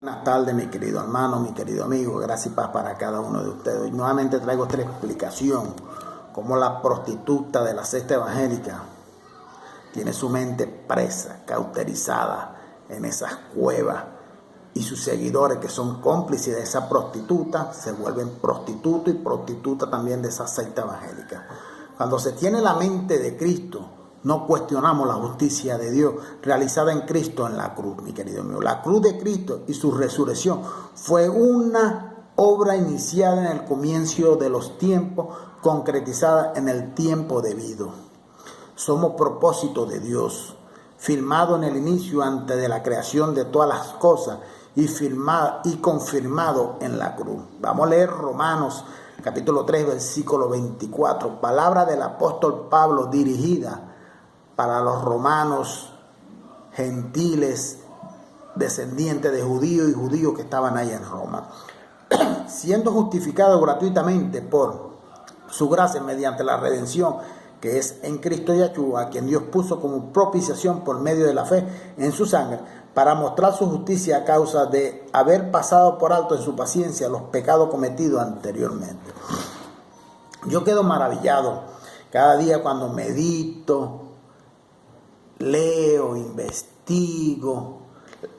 Buenas tardes, mi querido hermano, mi querido amigo. Gracias y paz para cada uno de ustedes. Y nuevamente traigo otra explicación, cómo la prostituta de la secta evangélica tiene su mente presa, cauterizada en esas cuevas, y sus seguidores, que son cómplices de esa prostituta, se vuelven prostitutos y prostitutas también de esa secta evangélica. Cuando se tiene la mente de Cristo, no cuestionamos la justicia de Dios realizada en Cristo en la cruz, mi querido amigo. La cruz de Cristo y su resurrección fue una obra iniciada en el comienzo de los tiempos, concretizada en el tiempo debido. Somos propósito de Dios, firmado en el inicio antes de la creación de todas las cosas y firmado y confirmado en la cruz. Vamos a leer Romanos capítulo 3, versículo 24, palabra del apóstol Pablo dirigida para los romanos gentiles, descendientes de judíos y judíos que estaban ahí en Roma. Siendo justificado gratuitamente por su gracia mediante la redención que es en Cristo Yahshua, a quien Dios puso como propiciación por medio de la fe en su sangre, para mostrar su justicia a causa de haber pasado por alto en su paciencia los pecados cometidos anteriormente. Yo quedo maravillado cada día cuando medito, leo, investigo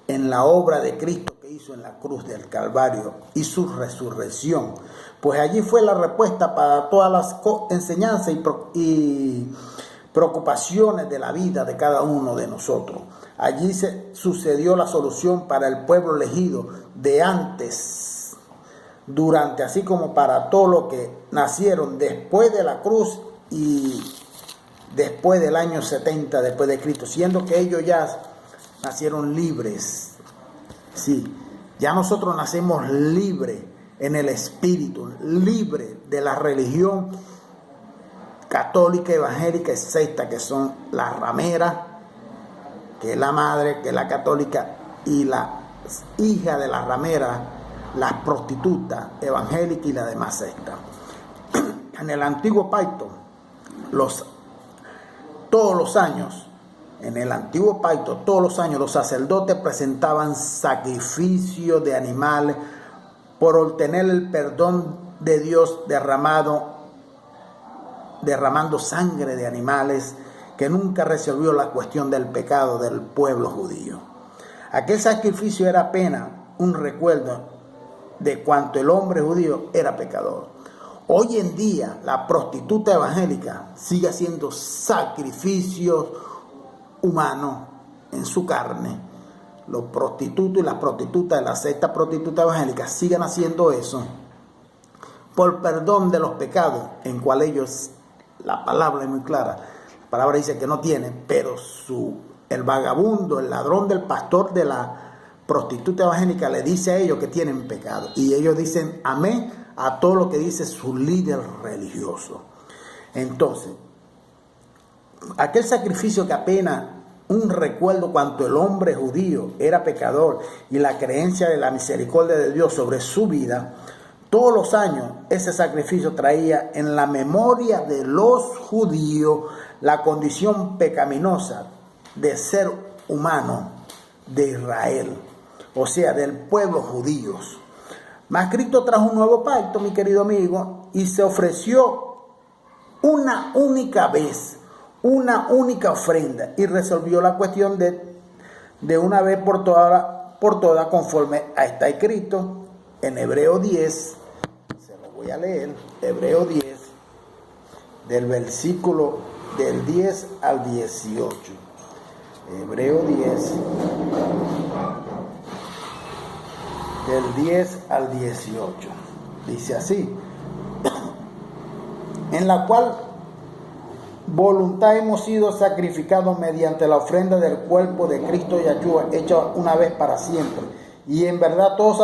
en la obra de Cristo que hizo en la cruz del Calvario y su resurrección, pues allí fue la respuesta para todas las enseñanzas y preocupaciones de la vida de cada uno de nosotros. Allí se sucedió la solución para el pueblo elegido de antes, durante, así como para todos los que nacieron después de la cruz y después del año 70 después de Cristo, siendo que ellos ya nacieron libres. Sí, ya nosotros nacemos libres en el espíritu, libres de la religión católica, evangélica y secta, que son la ramera, que es la madre, que es la católica, y la hija de la ramera, las prostitutas evangélicas y la demás secta. En el antiguo pacto, todos los años los sacerdotes presentaban sacrificios de animales por obtener el perdón de Dios, derramando sangre de animales, que nunca resolvió la cuestión del pecado del pueblo judío. Aquel sacrificio era apenas un recuerdo de cuánto el hombre judío era pecador. Hoy en día la prostituta evangélica sigue haciendo sacrificios humanos en su carne. Los prostitutos y las prostitutas de la secta prostituta evangélica siguen haciendo eso por perdón de los pecados, en cual ellos, la palabra es muy clara, la palabra dice que no tienen, pero el vagabundo, el ladrón del pastor de la prostituta evangélica le dice a ellos que tienen pecado, y ellos dicen amén a todo lo que dice su líder religioso. Entonces, aquel sacrificio que apenas un recuerdo cuanto el hombre judío era pecador y la creencia de la misericordia de Dios sobre su vida, todos los años ese sacrificio traía en la memoria de los judíos la condición pecaminosa de ser humano de Israel, o sea, del pueblo judío. Mas Cristo trajo un nuevo pacto, mi querido amigo, y se ofreció una única vez, una única ofrenda, y resolvió la cuestión de una vez por todas, conforme está escrito en Hebreo 10, se lo voy a leer, Hebreo 10, del versículo del 10 al 18. Hebreo 10, del 10 al 18. Dice así: en la cual voluntad hemos sido sacrificados mediante la ofrenda del cuerpo de Cristo Yahshua, hecha una vez para siempre. Y en verdad todo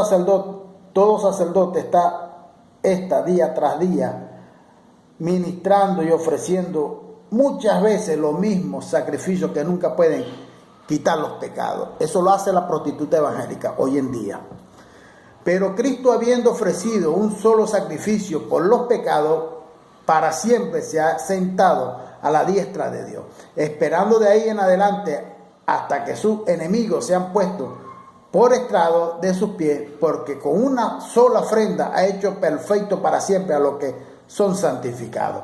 sacerdote está día tras día ministrando y ofreciendo muchas veces los mismos sacrificios que nunca pueden quitar los pecados. Eso lo hace la prostituta evangélica hoy en día. Pero Cristo, habiendo ofrecido un solo sacrificio por los pecados, para siempre se ha sentado a la diestra de Dios, esperando de ahí en adelante hasta que sus enemigos sean puestos por estrado de sus pies, porque con una sola ofrenda ha hecho perfecto para siempre a los que son santificados.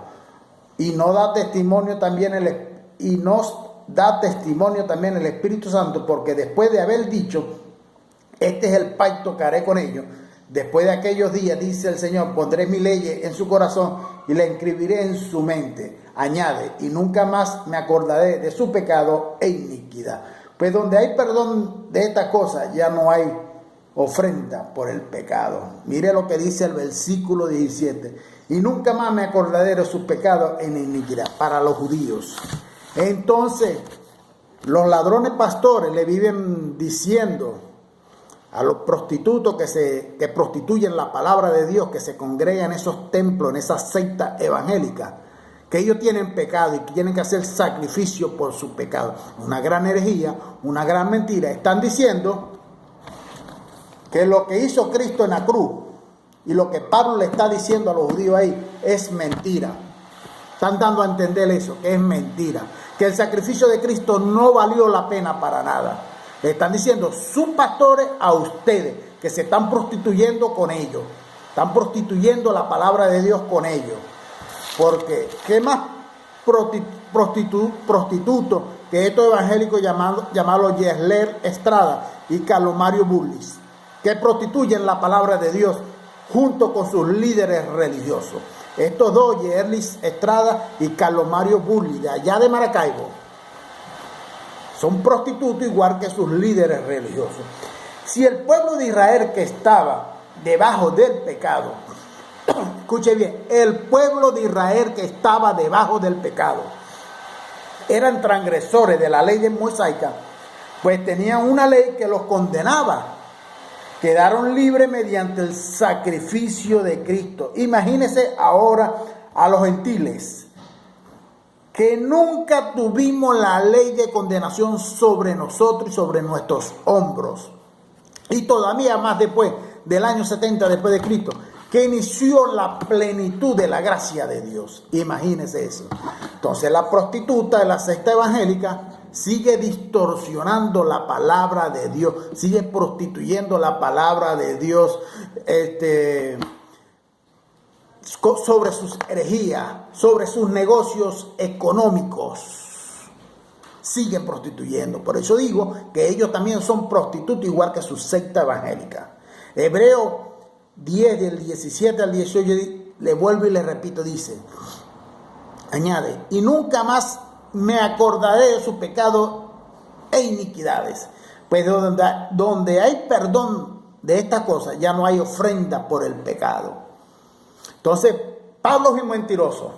Y nos da testimonio también el Espíritu Santo, porque después de haber dicho, este es el pacto que haré con ellos, después de aquellos días, dice el Señor, pondré mi ley en su corazón y la inscribiré en su mente. Añade, y nunca más me acordaré de su pecado e iniquidad. Pues donde hay perdón de estas cosas, ya no hay ofrenda por el pecado. Mire lo que dice el versículo 17. Y nunca más me acordaré de sus pecados en iniquidad, para los judíos. Entonces, los ladrones pastores le viven diciendo a los prostitutos que prostituyen la palabra de Dios, que se congregan en esos templos, en esas sectas evangélicas, que ellos tienen pecado y que tienen que hacer sacrificio por su pecado. Una gran herejía, una gran mentira. Están diciendo que lo que hizo Cristo en la cruz y lo que Pablo le está diciendo a los judíos ahí es mentira. Están dando a entender eso, que es mentira. Que el sacrificio de Cristo no valió la pena para nada. Le están diciendo sus pastores a ustedes que se están prostituyendo con ellos. Están prostituyendo la palabra de Dios con ellos. Porque, ¿qué más prostituto que estos evangélicos llamados Yesler Estrada y Carlos Mario Bullis, que prostituyen la palabra de Dios junto con sus líderes religiosos? Estos dos, Yesler Estrada y Carlos Mario Bullis, de allá de Maracaibo, son prostitutos igual que sus líderes religiosos. Si el pueblo de Israel, que estaba debajo del pecado, escuche bien, el pueblo de Israel que estaba debajo del pecado eran transgresores de la ley de mosaica, pues tenían una ley que los condenaba. Quedaron libres mediante el sacrificio de Cristo. Imagínense ahora a los gentiles, que nunca tuvimos la ley de condenación sobre nosotros y sobre nuestros hombros. Y todavía más después del año 70 después de Cristo, que inició la plenitud de la gracia de Dios. Imagínense eso. Entonces la prostituta de la secta evangélica sigue distorsionando la palabra de Dios, sigue prostituyendo la palabra de Dios sobre sus herejías, sobre sus negocios económicos. Siguen prostituyendo. Por eso digo que ellos también son prostitutos igual que su secta evangélica. Hebreo 10 del 17 al 18, le vuelvo y le repito, dice, añade, y nunca más me acordaré de su pecado e iniquidades. Pues donde hay perdón de estas cosas, ya no hay ofrenda por el pecado. Entonces, Pablo es un mentiroso.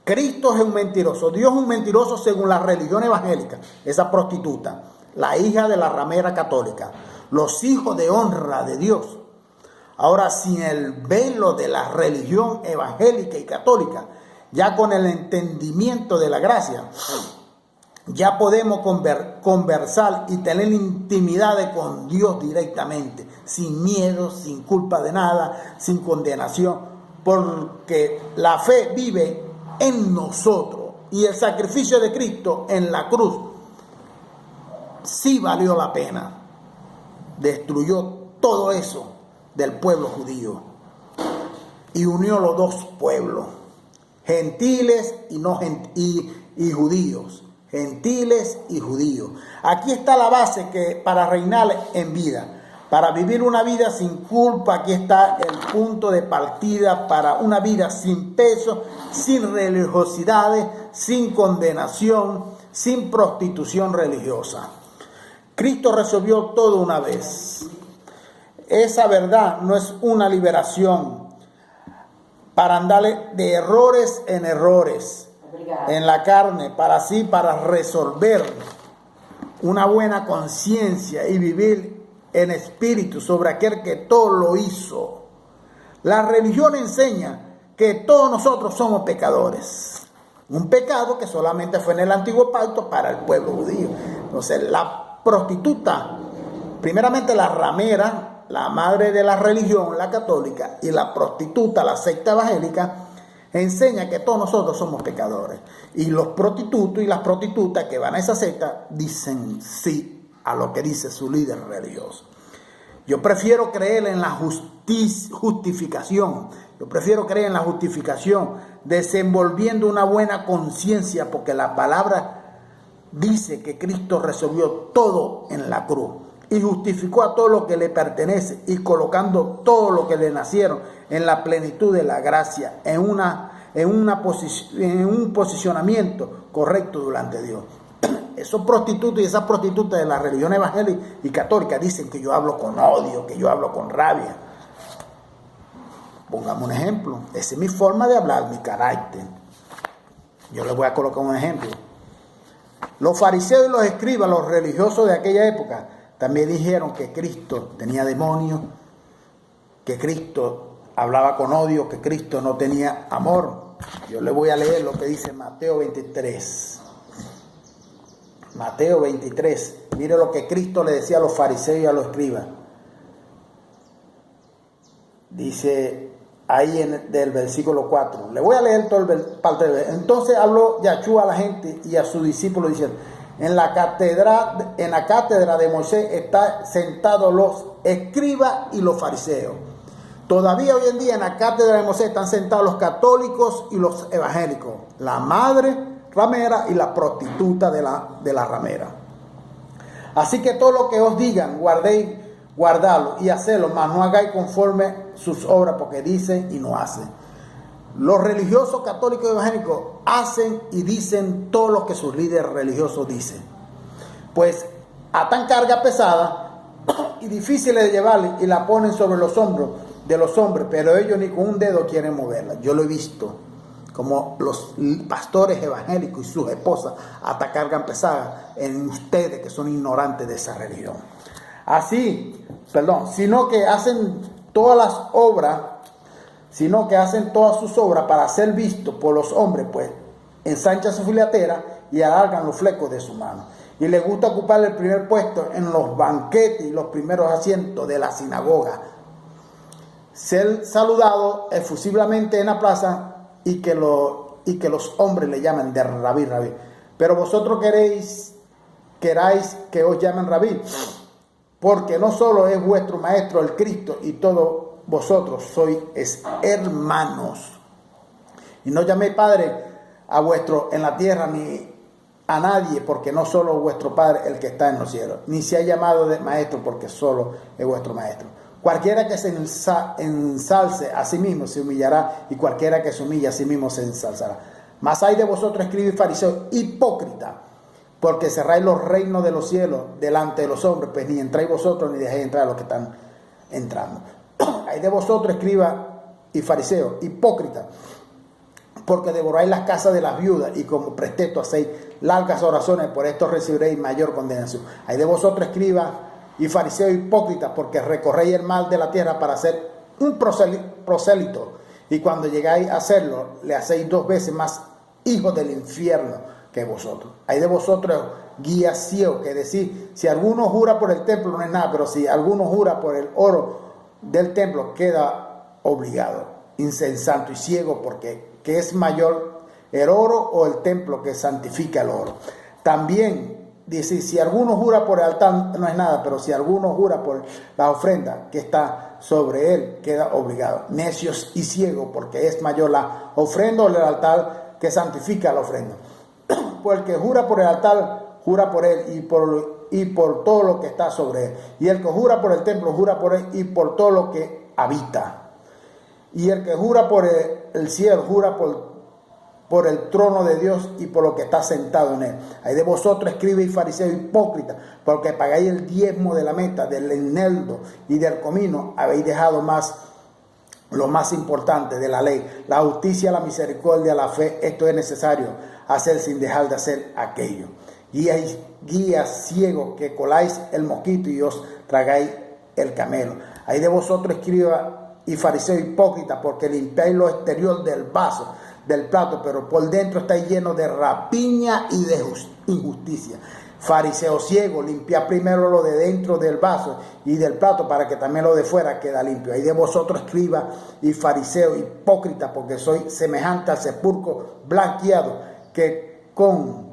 Cristo es un mentiroso. Dios es un mentiroso según la religión evangélica. Esa prostituta, la hija de la ramera católica, los hijos de honra de Dios. Ahora, sin el velo de la religión evangélica y católica, ya con el entendimiento de la gracia, ya podemos conversar y tener intimidad con Dios directamente, sin miedo, sin culpa de nada, sin condenación, porque la fe vive en nosotros y el sacrificio de Cristo en la cruz sí valió la pena. Destruyó todo eso del pueblo judío y unió los dos pueblos, gentiles y judíos, gentiles y judíos. Aquí está la base que para reinar en vida, para vivir una vida sin culpa. Aquí está el punto de partida para una vida sin peso, sin religiosidades, sin condenación, sin prostitución religiosa. Cristo resolvió todo una vez. Esa verdad no es una liberación para andar de errores en errores en la carne, para resolver una buena conciencia y vivir en espíritu sobre aquel que todo lo hizo. La religión enseña que todos nosotros somos pecadores. Un pecado que solamente fue en el antiguo pacto para el pueblo judío. Entonces la prostituta, primeramente la ramera, la madre de la religión, la católica, y la prostituta, la secta evangélica, enseña que todos nosotros somos pecadores. Y los prostitutos y las prostitutas que van a esa secta dicen, sí, a lo que dice su líder religioso. Yo prefiero creer en la justificación. Yo prefiero creer en la justificación, desenvolviendo una buena conciencia, porque la palabra dice que Cristo resolvió todo en la cruz y justificó a todo lo que le pertenece y colocando todo lo que le nacieron en la plenitud de la gracia, en un posicionamiento correcto delante de Dios. Esos prostitutos y esas prostitutas de la religión evangélica y católica dicen que yo hablo con odio, que yo hablo con rabia. Pongamos un ejemplo. Esa es mi forma de hablar, mi carácter. Yo les voy a colocar un ejemplo. Los fariseos y los escribas, los religiosos de aquella época, también dijeron que Cristo tenía demonios, que Cristo hablaba con odio, que Cristo no tenía amor. Yo les voy a leer lo que dice Mateo 23. Mateo 23. Mire lo que Cristo le decía a los fariseos y a los escribas. Dice ahí del versículo 4. Le voy a leer todo el parte de. Entonces habló Yahshua a la gente y a sus discípulos diciendo: en la cátedra de Moisés están sentados los escribas y los fariseos. Todavía hoy en día en la cátedra de Moisés están sentados los católicos y los evangélicos, la madre ramera y la prostituta de la ramera. Así que todo lo que os digan, guardadlo y hacedlo, mas no hagáis conforme sus obras, porque dicen y no hacen. Los religiosos católicos y evangélicos hacen y dicen todo lo que sus líderes religiosos dicen. Pues atan carga pesada y difíciles de llevarle y la ponen sobre los hombros de los hombres, pero ellos ni con un dedo quieren moverla. Yo lo he visto, como los pastores evangélicos y sus esposas atan carga pesada en ustedes que son ignorantes de esa religión. Sino que hacen todas sus obras para ser vistos por los hombres, pues ensanchan su filatera y alargan los flecos de su mano. Y les gusta ocupar el primer puesto en los banquetes y los primeros asientos de la sinagoga. Ser saludado efusivamente en la plaza y que los hombres le llamen de rabí. Pero vosotros queráis que os llamen rabí, porque no solo es vuestro maestro el Cristo, y todos vosotros sois hermanos. Y no llaméis padre a vuestro en la tierra ni a nadie, porque no solo vuestro Padre el que está en los cielos, ni se ha llamado de maestro, porque solo es vuestro maestro. Cualquiera que se ensalce a sí mismo se humillará, y cualquiera que se humilla a sí mismo se ensalzará. Mas hay de vosotros, escribas y fariseos, hipócritas, porque cerráis los reinos de los cielos delante de los hombres, pues ni entráis vosotros ni dejéis entrar a los que están entrando. Hay de vosotros, escribas y fariseos, hipócritas, porque devoráis las casas de las viudas y como pretexto hacéis largas oraciones, por esto recibiréis mayor condenación. Hay de vosotros, escribas y fariseos hipócritas, porque recorréis el mal de la tierra para hacer un prosélito, y cuando llegáis a hacerlo, le hacéis 2 veces más hijos del infierno que vosotros. Hay de vosotros, guías ciegos, que decís: si alguno jura por el templo no es nada, pero si alguno jura por el oro del templo queda obligado. Insensato y ciego, porque ¿qué es mayor, el oro o el templo que santifica el oro? También dice: si alguno jura por el altar no es nada, pero si alguno jura por la ofrenda que está sobre él queda obligado. Necios y ciegos, porque es mayor la ofrenda o el altar que santifica la ofrenda. Pues el que jura por el altar jura por él y por todo lo que está sobre él, y el que jura por el templo jura por él y por todo lo que habita. Y el que jura por el cielo jura por el trono de Dios y por lo que está sentado en él. Hay de vosotros, escribas y fariseos hipócritas, porque pagáis el diezmo de la meta, del eneldo y del comino, habéis dejado lo más importante de la ley: la justicia, la misericordia, la fe. Esto es necesario hacer sin dejar de hacer aquello. Guías ciegos, que coláis el mosquito y os tragáis el camelo. Hay de vosotros, escribas y fariseos hipócritas, porque limpiáis lo exterior del vaso, del plato, pero por dentro estáis llenos de rapiña y de injusticia. Fariseo ciego, limpia primero lo de dentro del vaso y del plato, para que también lo de fuera quede limpio. Hay de vosotros, escribas y fariseos hipócritas, porque sois semejante al sepulcro blanqueado, que con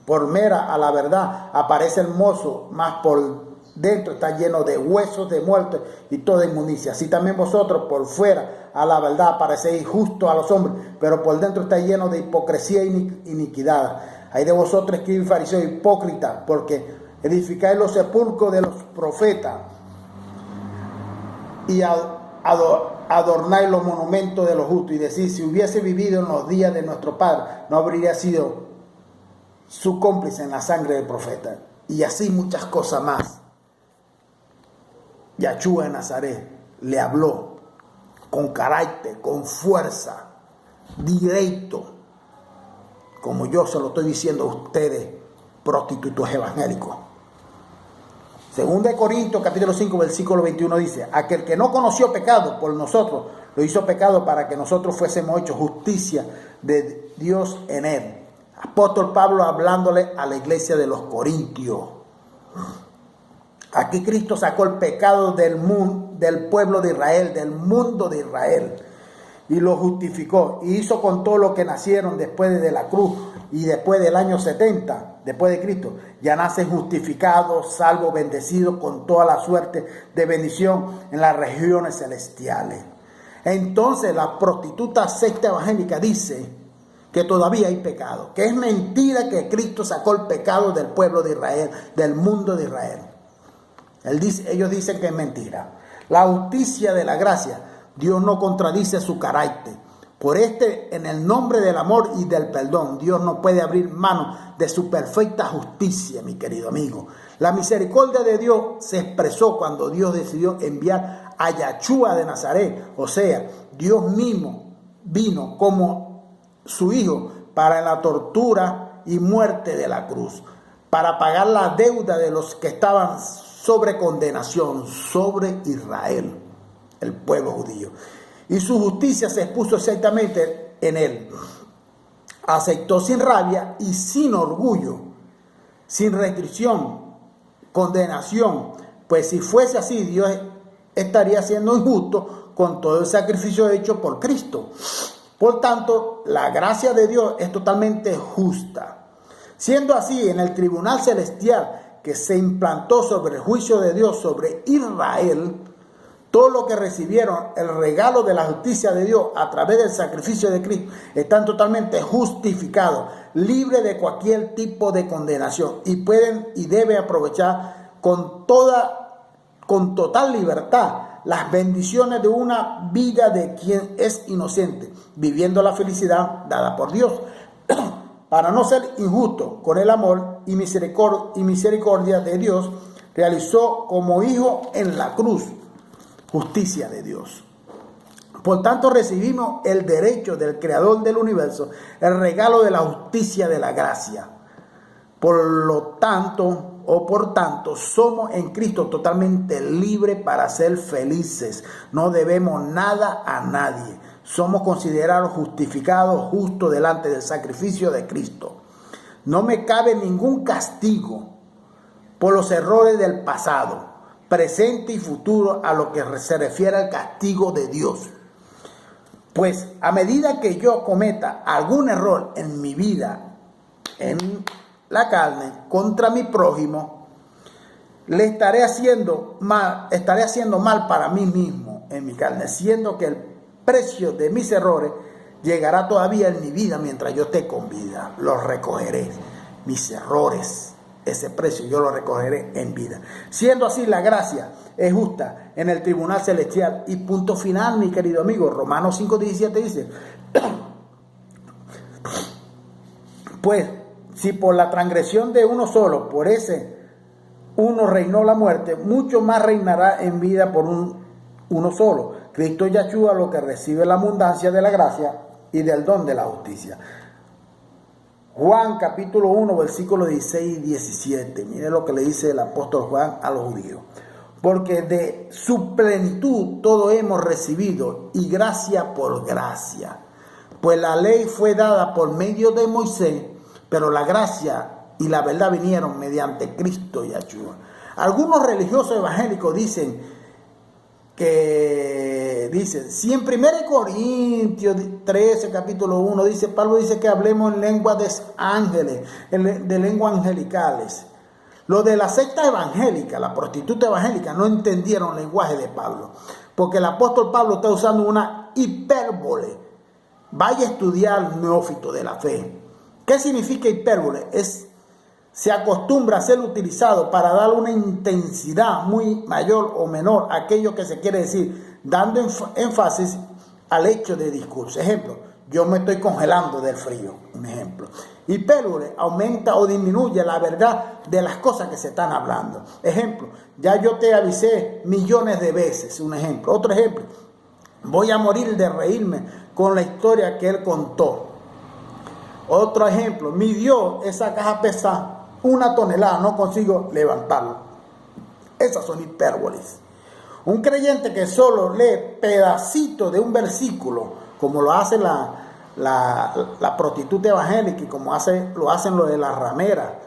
por mera a la verdad aparece hermoso, mas por dentro está lleno de huesos de muerte y toda inmundicia. Así también vosotros por fuera a la verdad parecéis justos a los hombres, pero por dentro está lleno de hipocresía e iniquidad. Hay de vosotros, escribas, fariseos, hipócritas, porque edificáis los sepulcros de los profetas y adornáis los monumentos de los justos, y decís, si hubiese vivido en los días de nuestro Padre, no habría sido su cómplice en la sangre del profeta. Y así muchas cosas más. Yahshua de Nazaret le habló con carácter, con fuerza, directo, como yo se lo estoy diciendo a ustedes, prostitutos evangélicos. Según de Corintios capítulo 5 versículo 21 dice, aquel que no conoció pecado por nosotros, lo hizo pecado para que nosotros fuésemos hechos justicia de Dios en él. Apóstol Pablo hablándole a la iglesia de los Corintios. Aquí Cristo sacó el pecado del mundo, del pueblo de Israel, del mundo de Israel, y lo justificó, y hizo con todos los que nacieron después de la cruz y después del año 70, después de Cristo, ya nacen justificados, salvos, bendecidos con toda la suerte de bendición en las regiones celestiales. Entonces la prostituta secta evangélica dice que todavía hay pecado, que es mentira que Cristo sacó el pecado del pueblo de Israel, del mundo de Israel. Ellos dicen que es mentira. La justicia de la gracia, Dios no contradice su carácter. Por en el nombre del amor y del perdón, Dios no puede abrir mano de su perfecta justicia, mi querido amigo. La misericordia de Dios se expresó cuando Dios decidió enviar a Yahshua de Nazaret. O sea, Dios mismo vino como su hijo para la tortura y muerte de la cruz, para pagar la deuda de los que estaban sobre condenación, sobre Israel, el pueblo judío. Y su justicia se expuso exactamente en él. Aceptó sin rabia y sin orgullo, sin restricción, condenación. Pues si fuese así, Dios estaría siendo injusto con todo el sacrificio hecho por Cristo. Por tanto, la gracia de Dios es totalmente justa. Siendo así, en el tribunal celestial que se implantó sobre el juicio de Dios sobre Israel, todo lo que recibieron el regalo de la justicia de Dios a través del sacrificio de Cristo están totalmente justificados, libres de cualquier tipo de condenación, y pueden y deben aprovechar con total libertad las bendiciones de una vida de quien es inocente, viviendo la felicidad dada por Dios, para no ser injusto con el amor y misericordia de Dios, realizó como hijo en la cruz justicia de Dios. Por tanto, recibimos el derecho del Creador del universo, el regalo de la justicia de la gracia. Por tanto, somos en Cristo totalmente libres para ser felices. No debemos nada a nadie. Somos considerados justificados, justos delante del sacrificio de Cristo. No me cabe ningún castigo por los errores del pasado, presente y futuro, a lo que se refiere al castigo de Dios. Pues a medida que yo cometa algún error en mi vida, en la carne, contra mi prójimo, le estaré haciendo mal para mí mismo en mi carne, siendo que el precio de mis errores llegará todavía en mi vida mientras yo esté con vida. Los recogeré, mis errores. Ese precio yo lo recogeré en vida. Siendo así, la gracia es justa en el tribunal celestial. Y punto final, mi querido amigo. Romanos 5:17 dice, pues si por la transgresión de uno solo, por ese uno reinó la muerte, mucho más reinará en vida por uno solo, Cristo Yahshua, lo que recibe la abundancia de la gracia y del don de la justicia. Juan capítulo 1 versículo 16 y 17. Mire lo que le dice el apóstol Juan a los judíos. Porque de su plenitud todo hemos recibido, y gracia por gracia. Pues la ley fue dada por medio de Moisés, pero la gracia y la verdad vinieron mediante Cristo Yahshua. Algunos religiosos evangélicos dicen que dice, si en 1 Corintios 13, capítulo 1, dice, Pablo dice que hablemos en lengua de ángeles, de lenguas angelicales. Los de la secta evangélica, la prostituta evangélica, no entendieron el lenguaje de Pablo, porque el apóstol Pablo está usando una hipérbole. Vaya a estudiar neófito de la fe. ¿Qué significa hipérbole? Se acostumbra a ser utilizado para dar una intensidad muy mayor o menor a aquello que se quiere decir, dando énfasis al hecho de discurso. Ejemplo, yo me estoy congelando del frío, un ejemplo. Hipérbole aumenta o disminuye la verdad de las cosas que se están hablando. Ejemplo, ya yo te avisé millones de veces, un ejemplo. Otro ejemplo, voy a morir de reírme con la historia que él contó. Otro ejemplo, mi Dios, esa caja pesa 1 tonelada, no consigo levantarla. Esas son hipérboles. Un creyente que solo lee pedacitos de un versículo, como lo hace la prostituta evangélica y como lo hacen los de la ramera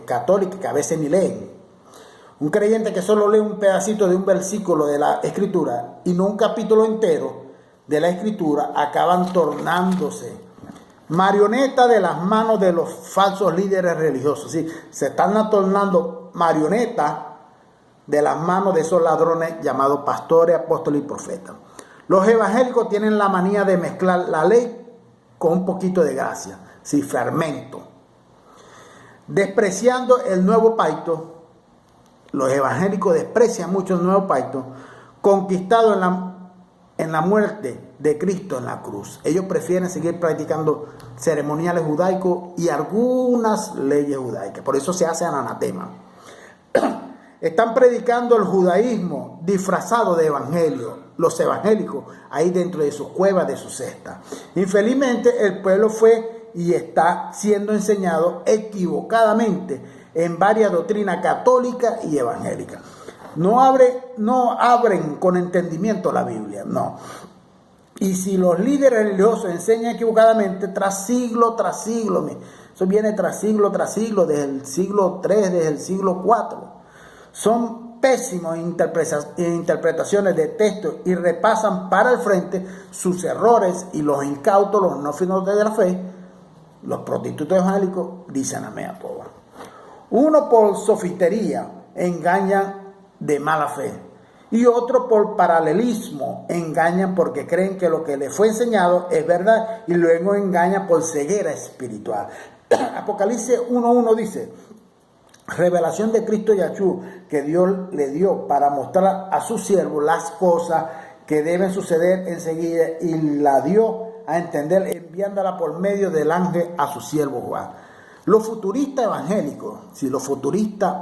católica, que a veces ni leen. Un creyente que solo lee un pedacito de un versículo de la Escritura y no un capítulo entero de la Escritura, acaban tornándose marioneta de las manos de los falsos líderes religiosos. Sí, se están tornando marionetas de las manos de esos ladrones llamados pastores, apóstoles y profetas. Los evangélicos tienen la manía de mezclar la ley con un poquito de gracia, sí, fermento. Despreciando el nuevo pacto, los evangélicos desprecian mucho el nuevo pacto, conquistado en la muerte de Cristo en la cruz. Ellos prefieren seguir practicando ceremoniales judaicos y algunas leyes judaicas. Por eso se hacen anatema. Están predicando el judaísmo disfrazado de evangelio. Los evangélicos ahí dentro de sus cuevas, de su cesta. Infelizmente el pueblo fue y está siendo enseñado equivocadamente en varias doctrinas católicas y evangélicas. No abren con entendimiento la Biblia, no. Y si los líderes religiosos enseñan equivocadamente tras siglo, eso viene tras siglo, desde el siglo III, desde el siglo IV, son pésimas interpretaciones de textos y repasan para el frente sus errores, y los incautos, los no firmes de la fe, los prostitutos evangélicos, dicen amén a todo. Uno por sofistería engañan de mala fe, y otro por paralelismo engañan porque creen que lo que les fue enseñado es verdad, y luego engañan por ceguera espiritual. Apocalipsis 1:1 dice: revelación de Cristo Yahshua que Dios le dio para mostrar a sus siervos las cosas que deben suceder enseguida, y la dio a entender enviándola por medio del ángel a su siervo Juan. Los futuristas evangélicos, si los futuristas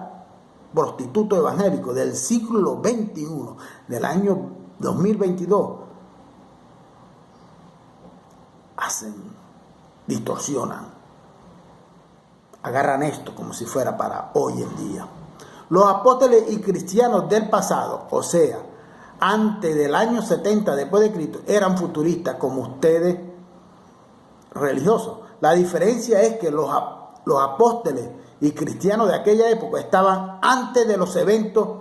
prostitutos evangélicos del siglo XXI, del año 2022, distorsionan, agarran esto como si fuera para hoy en día. Los apóstoles y cristianos del pasado, o sea, antes del año 70 después de Cristo, eran futuristas como ustedes religiosos. La diferencia es que los apóstoles y cristianos de aquella época estaban antes de los eventos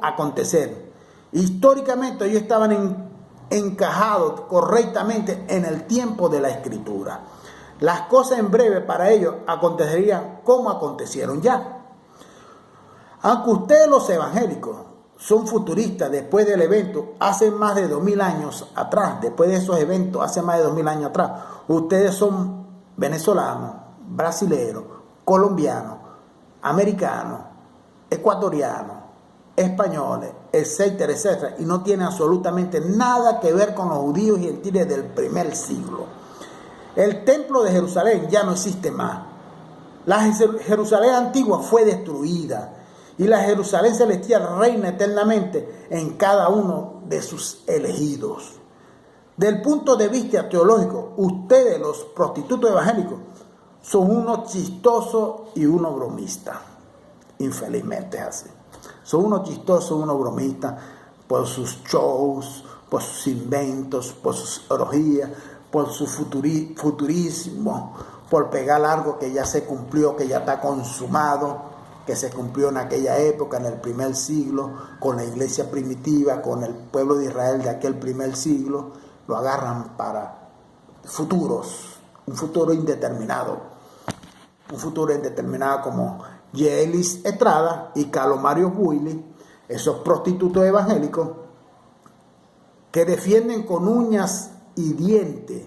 acontecer. Históricamente ellos estaban encajados correctamente en el tiempo de la Escritura. Las cosas en breve para ellos acontecerían como acontecieron ya. Aunque ustedes los evangélicos son futuristas después del evento hace más de 2000 años atrás, después de esos eventos hace más de 2000 años atrás, ustedes son venezolanos, brasileños, colombianos, americanos, ecuatorianos, españoles, etcétera, etcétera, y no tienen absolutamente nada que ver con los judíos y gentiles del primer siglo. El templo de Jerusalén ya no existe más. La Jerusalén antigua fue destruida y la Jerusalén celestial reina eternamente en cada uno de sus elegidos. Del punto de vista teológico, ustedes, los prostitutos evangélicos, son unos chistosos y unos bromistas. Infelizmente es así. Son unos chistosos, unos bromistas por sus shows, por sus inventos, por sus orgías, por su futurismo, por pegar algo que ya se cumplió, que ya está consumado. que se cumplió en aquella época, en el primer siglo, con la iglesia primitiva, con el pueblo de Israel de aquel primer siglo, lo agarran para futuros, un futuro indeterminado como Yeelis Estrada y Carlos Mario Buili, esos prostitutos evangélicos que defienden con uñas y dientes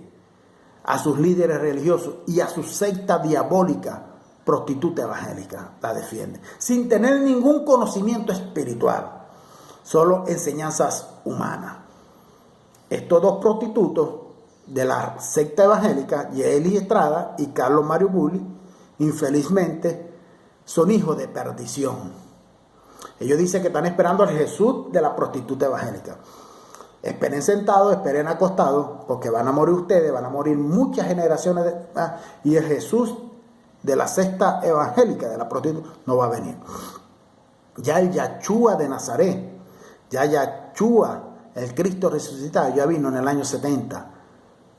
a sus líderes religiosos y a su secta diabólica prostituta evangélica, la defienden, sin tener ningún conocimiento espiritual, solo enseñanzas humanas. Estos dos prostitutos de la secta evangélica, Yeelis Estrada y Carlos Mario Buili, infelizmente son hijos de perdición. Ellos dicen que están esperando al Jesús de la prostituta evangélica. Esperen sentados, esperen acostados, porque van a morir ustedes, van a morir muchas generaciones y el Jesús de la secta evangélica de la prostituta no va a venir. Ya el Yahshua de Nazaret, ya Yahshua, el Cristo resucitado, ya vino en el año 70,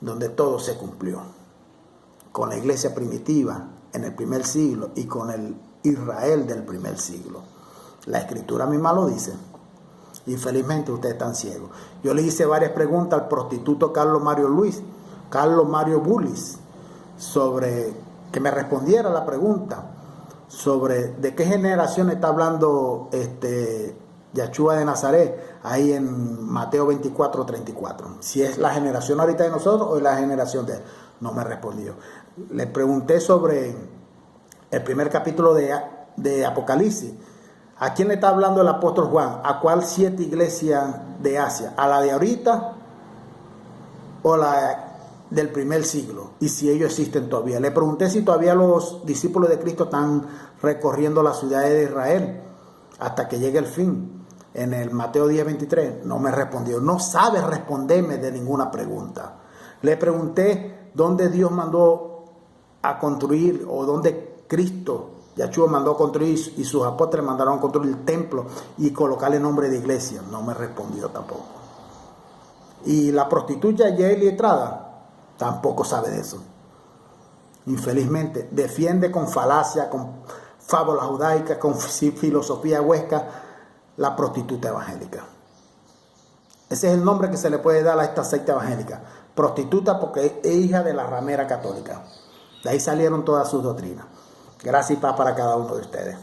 donde todo se cumplió. Con la iglesia primitiva en el primer siglo y con el Israel del primer siglo. La escritura misma lo dice. Infelizmente ustedes están ciegos. Yo le hice varias preguntas al prostituto Carlos Mario Buili, sobre que me respondiera la pregunta sobre de qué generación está hablando Yahshua de Nazaret ahí en Mateo 24:34. Si es la generación ahorita de nosotros o es la generación de él. No me respondió. Le pregunté sobre el primer capítulo de Apocalipsis. ¿A quién le está hablando el apóstol Juan? ¿A cuál 7 iglesias de Asia? ¿A la de ahorita o la del primer siglo? Y si ellos existen todavía. Le pregunté si todavía los discípulos de Cristo están recorriendo las ciudades de Israel hasta que llegue el fin. En el Mateo 10:23 no me respondió. No sabe responderme de ninguna pregunta. Le pregunté dónde Dios mandó a construir o dónde Cristo Yahshua mandó a construir y sus apóstoles mandaron a construir el templo y colocarle nombre de iglesia. No me respondió tampoco. Y la prostituta Yeelis Estrada tampoco sabe de eso. Infelizmente, defiende con falacia, con fábulas judaicas, con filosofía huesca, la prostituta evangélica. Ese es el nombre que se le puede dar a esta secta evangélica. Prostituta porque es hija de la ramera católica. De ahí salieron todas sus doctrinas. Gracias y paz para cada uno de ustedes.